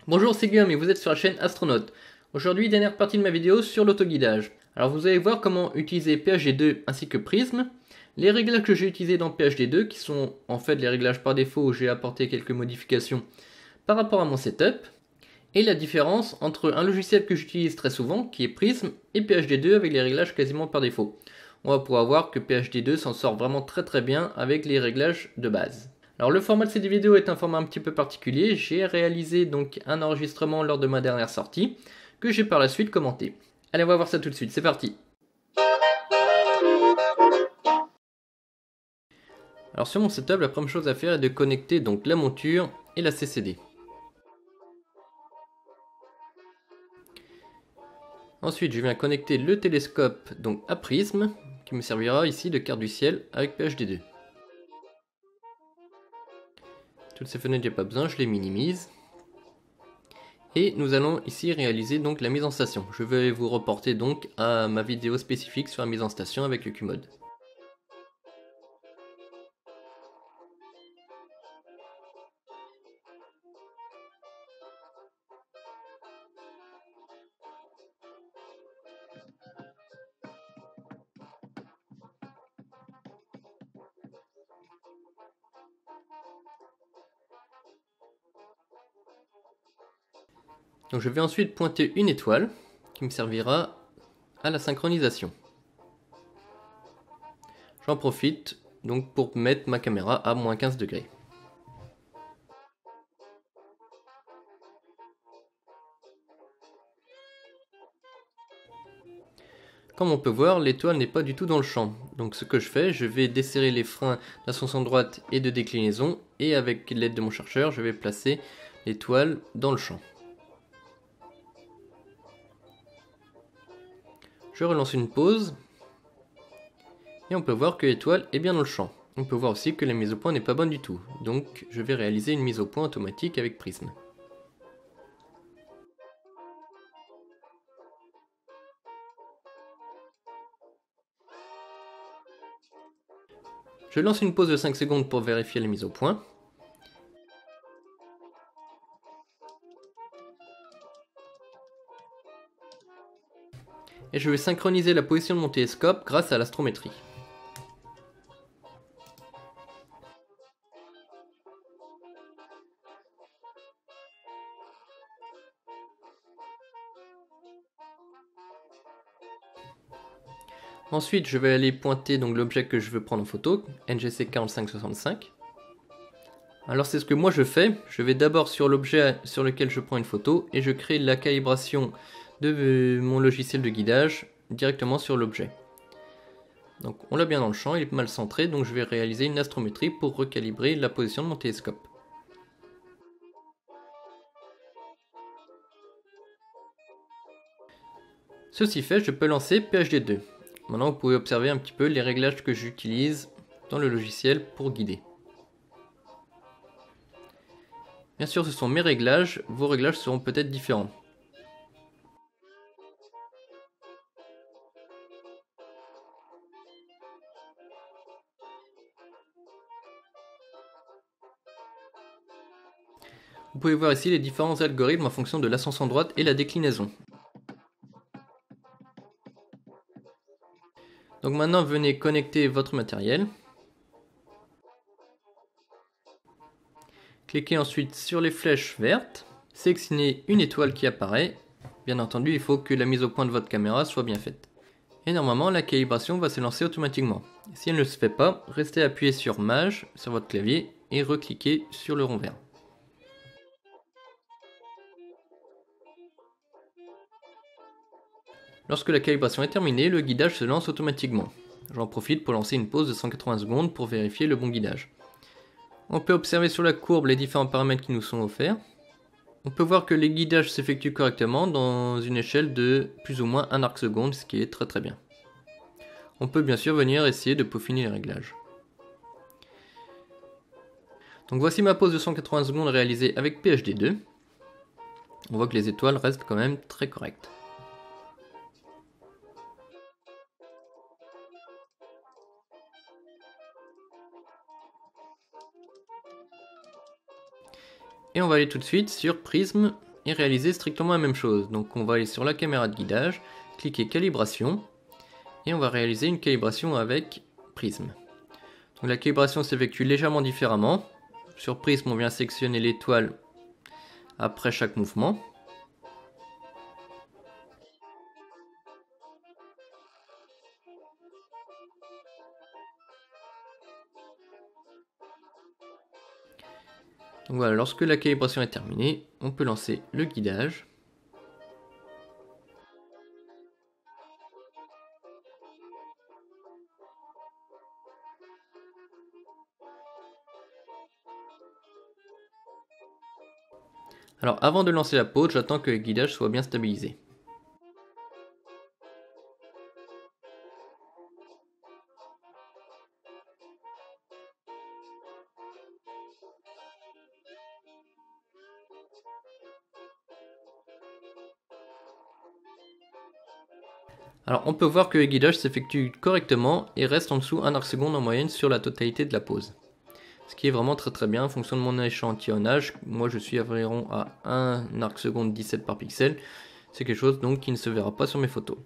Bonjour, c'est Guillaume et vous êtes sur la chaîne Astronaute. Aujourd'hui, dernière partie de ma vidéo sur l'autoguidage. Alors vous allez voir comment utiliser PHD2 ainsi que Prism, les réglages que j'ai utilisés dans PHD2 qui sont en fait les réglages par défaut où j'ai apporté quelques modifications par rapport à mon setup, et la différence entre un logiciel que j'utilise très souvent qui est Prism et PHD2 avec les réglages quasiment par défaut. On va pouvoir voir que PHD2 s'en sort vraiment très bien avec les réglages de base. Alors le format de cette vidéo est un format un petit peu particulier, j'ai réalisé donc un enregistrement lors de ma dernière sortie, que j'ai par la suite commenté. Allez, on va voir ça tout de suite, c'est parti. Alors sur mon setup, la première chose à faire est de connecter donc la monture et la CCD. Ensuite, je viens connecter le télescope donc à Prism, qui me servira ici de carte du ciel avec PHD2. Toutes ces fenêtres, j'ai pas besoin, je les minimise. Et nous allons ici réaliser donc la mise en station. Je vais vous reporter donc à ma vidéo spécifique sur la mise en station avec le Qmode. Donc je vais ensuite pointer une étoile qui me servira à la synchronisation. J'en profite donc pour mettre ma caméra à moins 15 degrés. Comme on peut voir, l'étoile n'est pas du tout dans le champ. Donc ce que je fais, je vais desserrer les freins d'ascension droite et de déclinaison, et avec l'aide de mon chercheur, je vais placer l'étoile dans le champ. Je relance une pause, et on peut voir que l'étoile est bien dans le champ. On peut voir aussi que la mise au point n'est pas bonne du tout, donc je vais réaliser une mise au point automatique avec Prism. Je lance une pause de 5 secondes pour vérifier la mise au point. Et je vais synchroniser la position de mon télescope grâce à l'astrométrie. Ensuite, je vais aller pointer donc l'objet que je veux prendre en photo, NGC 4565. Alors c'est ce que moi je fais, je vais d'abord sur l'objet sur lequel je prends une photo et je crée la calibration de mon logiciel de guidage directement sur l'objet. Donc on l'a bien dans le champ, il est mal centré, donc je vais réaliser une astrométrie pour recalibrer la position de mon télescope. Ceci fait, je peux lancer PHD2. Maintenant vous pouvez observer un petit peu les réglages que j'utilise dans le logiciel pour guider. Bien sûr, ce sont mes réglages, vos réglages seront peut-être différents. Vous pouvez voir ici les différents algorithmes en fonction de l'ascension droite et la déclinaison. Donc maintenant, venez connecter votre matériel. Cliquez ensuite sur les flèches vertes. Sélectionnez une étoile qui apparaît. Bien entendu, il faut que la mise au point de votre caméra soit bien faite. Et normalement, la calibration va se lancer automatiquement. Si elle ne se fait pas, restez appuyé sur Maj sur votre clavier et recliquez sur le rond vert. Lorsque la calibration est terminée, le guidage se lance automatiquement. J'en profite pour lancer une pause de 180 secondes pour vérifier le bon guidage. On peut observer sur la courbe les différents paramètres qui nous sont offerts. On peut voir que les guidages s'effectuent correctement dans une échelle de plus ou moins 1 arc seconde, ce qui est très bien. On peut bien sûr venir essayer de peaufiner les réglages. Donc voici ma pause de 180 secondes réalisée avec PHD2. On voit que les étoiles restent quand même très correctes. Et on va aller tout de suite sur Prism et réaliser strictement la même chose. Donc on va aller sur la caméra de guidage, cliquer calibration, et on va réaliser une calibration avec prisme. Donc la calibration s'effectue légèrement différemment. Sur prisme, on vient sélectionner l'étoile après chaque mouvement. Donc voilà, lorsque la calibration est terminée, on peut lancer le guidage. Alors avant de lancer la pose, j'attends que le guidage soit bien stabilisé. Alors on peut voir que le guidage s'effectue correctement et reste en dessous 1 arc-seconde en moyenne sur la totalité de la pose. Ce qui est vraiment très bien en fonction de mon échantillonnage. Moi je suis environ à 1 arc-seconde 17 par pixel. C'est quelque chose donc qui ne se verra pas sur mes photos.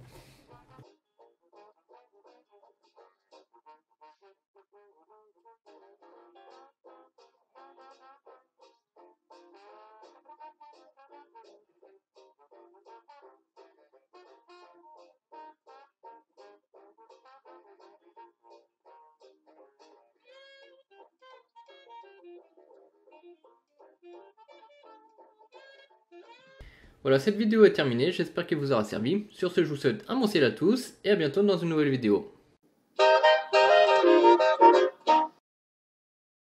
Voilà, cette vidéo est terminée, j'espère qu'elle vous aura servi. Sur ce, je vous souhaite un bon ciel à tous et à bientôt dans une nouvelle vidéo.